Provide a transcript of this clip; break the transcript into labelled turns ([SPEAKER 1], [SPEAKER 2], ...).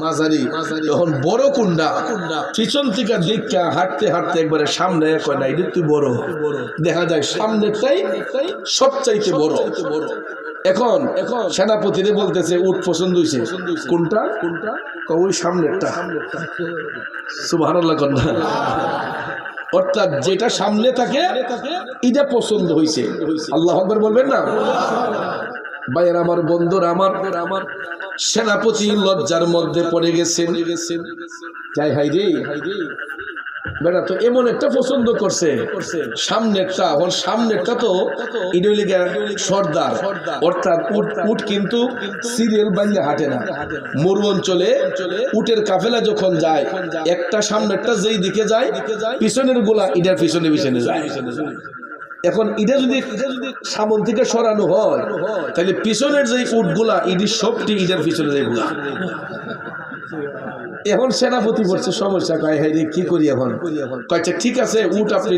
[SPEAKER 1] মাঝারি। তখন বড় কোনটা পিছন থেকে দেখা হাঁটতে হাঁটতে একবারে সামনে কয় না এটা তুই বড়, দেখা যায় সামনেরটাই সবচাইতে বড়। এখন সেনাপতিরে বলতেছে উট পছন্দ হয়েছে, কোনটা? ওই সামনেরটা। সুবহানাল্লাহ কন্যা। অর্থাৎ যেটা সামনে থাকে এটা পছন্দ হয়েছে। আল্লাহু আকবার বলবেন না? ভাইয়ের আমার, বন্ধুরা আমার, সেনাপতি লজ্জার মধ্যে পড়ে গেছেন। যাই হাই রে বেটা তো এমন একটা পছন্দ করছে সামনেরটা। ওর সামনেরটা তো ইডলিগা সর্দার, অর্থাৎ উট কিন্তু সিরিয়াল বানিয়ে হাঁটে না। মরু অঞ্চলে উটের কাফেলা যখন যায়, একটা সামনেরটা যেই দিকে যায় পিছনের গুলা ইটার পিছনে পিছনে যায়। এখন এটা যদি সামন থেকে সরানো হয় তাহলে পিছনের যে উটগুলা ইডি সবটি ইটার পিছনে যাইগুলা। এখন সেনাপতি বলছে সমস্যা, কয় হাই রে কি করি এখন? কয়েছে ঠিক আছে উট আপনি